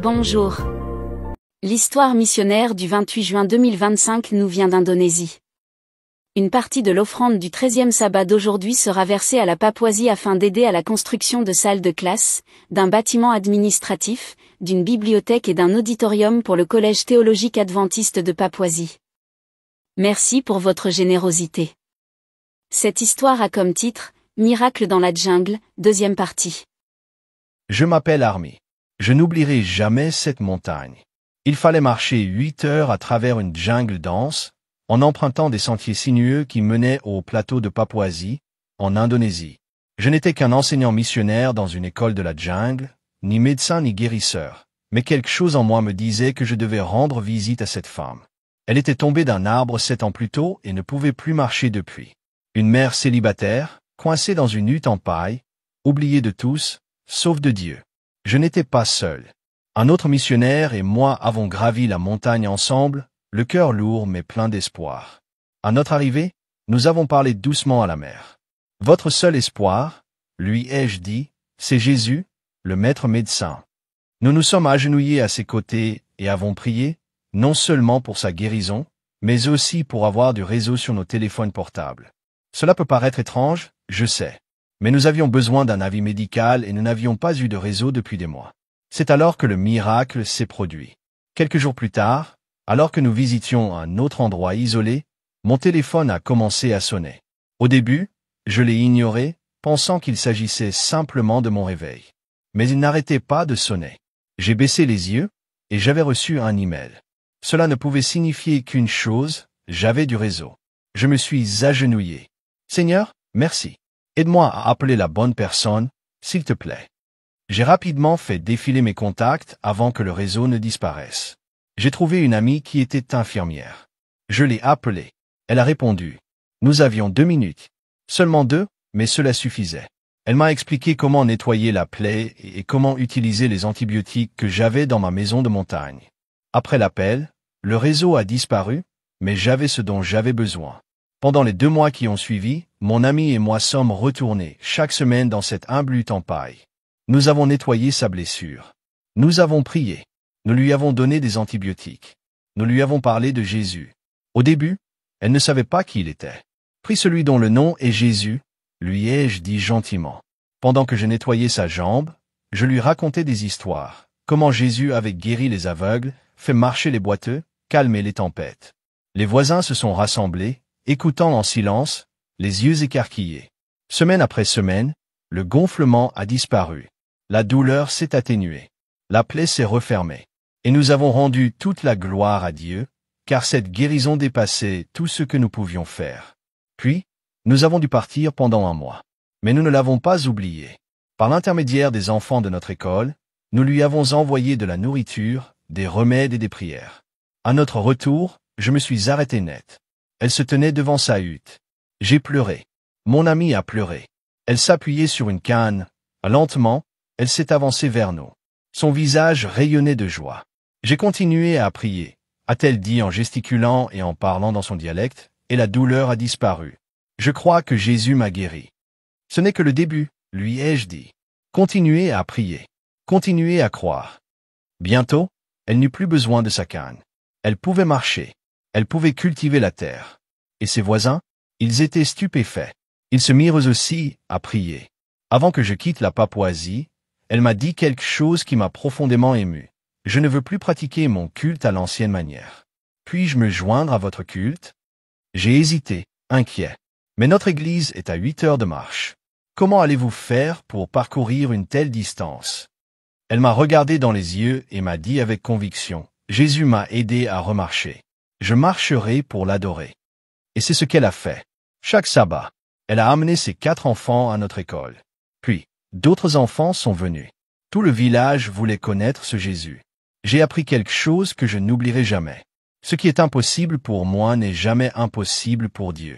Bonjour. L'histoire missionnaire du 28 juin 2025 nous vient d'Indonésie. Une partie de l'offrande du 13e sabbat d'aujourd'hui sera versée à la Papouasie afin d'aider à la construction de salles de classe, d'un bâtiment administratif, d'une bibliothèque et d'un auditorium pour le Collège théologique adventiste de Papouasie. Merci pour votre générosité. Cette histoire a comme titre « Miracle dans la jungle », deuxième partie. Je m'appelle Army. Je n'oublierai jamais cette montagne. Il fallait marcher 8 heures à travers une jungle dense, en empruntant des sentiers sinueux qui menaient au plateau de Papouasie, en Indonésie. Je n'étais qu'un enseignant missionnaire dans une école de la jungle, ni médecin ni guérisseur, mais quelque chose en moi me disait que je devais rendre visite à cette femme. Elle était tombée d'un arbre 7 ans plus tôt et ne pouvait plus marcher depuis. Une mère célibataire, coincée dans une hutte en paille, oubliée de tous, sauf de Dieu. Je n'étais pas seul. Un autre missionnaire et moi avons gravi la montagne ensemble, le cœur lourd mais plein d'espoir. À notre arrivée, nous avons parlé doucement à la mère. Votre seul espoir, lui ai-je dit, c'est Jésus, le maître médecin. Nous nous sommes agenouillés à ses côtés et avons prié, non seulement pour sa guérison, mais aussi pour avoir du réseau sur nos téléphones portables. Cela peut paraître étrange, je sais. Mais nous avions besoin d'un avis médical et nous n'avions pas eu de réseau depuis des mois. C'est alors que le miracle s'est produit. Quelques jours plus tard, alors que nous visitions un autre endroit isolé, mon téléphone a commencé à sonner. Au début, je l'ai ignoré, pensant qu'il s'agissait simplement de mon réveil. Mais il n'arrêtait pas de sonner. J'ai baissé les yeux, et j'avais reçu un email. Cela ne pouvait signifier qu'une chose, j'avais du réseau. Je me suis agenouillé. Seigneur, merci. Aide-moi à appeler la bonne personne, s'il te plaît. J'ai rapidement fait défiler mes contacts avant que le réseau ne disparaisse. J'ai trouvé une amie qui était infirmière. Je l'ai appelée. Elle a répondu. Nous avions 2 minutes. Seulement 2, mais cela suffisait. Elle m'a expliqué comment nettoyer la plaie et comment utiliser les antibiotiques que j'avais dans ma maison de montagne. Après l'appel, le réseau a disparu, mais j'avais ce dont j'avais besoin. Pendant les 2 mois qui ont suivi, mon ami et moi sommes retournés chaque semaine dans cette humble hutte en paille. Nous avons nettoyé sa blessure. Nous avons prié. Nous lui avons donné des antibiotiques. Nous lui avons parlé de Jésus. Au début, elle ne savait pas qui il était. Prie celui dont le nom est Jésus, lui ai-je dit gentiment. Pendant que je nettoyais sa jambe, je lui racontais des histoires. Comment Jésus avait guéri les aveugles, fait marcher les boiteux, calmé les tempêtes. Les voisins se sont rassemblés, écoutant en silence, les yeux écarquillés. Semaine après semaine, le gonflement a disparu. La douleur s'est atténuée. La plaie s'est refermée. Et nous avons rendu toute la gloire à Dieu, car cette guérison dépassait tout ce que nous pouvions faire. Puis, nous avons dû partir pendant 1 mois. Mais nous ne l'avons pas oublié. Par l'intermédiaire des enfants de notre école, nous lui avons envoyé de la nourriture, des remèdes et des prières. À notre retour, je me suis arrêté net. Elle se tenait devant sa hutte. J'ai pleuré. Mon amie a pleuré. Elle s'appuyait sur une canne. Lentement, elle s'est avancée vers nous. Son visage rayonnait de joie. J'ai continué à prier, a-t-elle dit en gesticulant et en parlant dans son dialecte, et la douleur a disparu. Je crois que Jésus m'a guéri. Ce n'est que le début, lui ai-je dit. Continuez à prier. Continuez à croire. Bientôt, elle n'eut plus besoin de sa canne. Elle pouvait marcher. Elle pouvait cultiver la terre. Et ses voisins, ils étaient stupéfaits. Ils se mirent aussi à prier. Avant que je quitte la Papouasie, elle m'a dit quelque chose qui m'a profondément ému. Je ne veux plus pratiquer mon culte à l'ancienne manière. Puis-je me joindre à votre culte? J'ai hésité, inquiet. Mais notre église est à 8 heures de marche. Comment allez-vous faire pour parcourir une telle distance? Elle m'a regardé dans les yeux et m'a dit avec conviction, Jésus m'a aidé à remarcher. Je marcherai pour l'adorer. Et c'est ce qu'elle a fait. Chaque sabbat, elle a amené ses 4 enfants à notre école. Puis, d'autres enfants sont venus. Tout le village voulait connaître ce Jésus. J'ai appris quelque chose que je n'oublierai jamais. Ce qui est impossible pour moi n'est jamais impossible pour Dieu.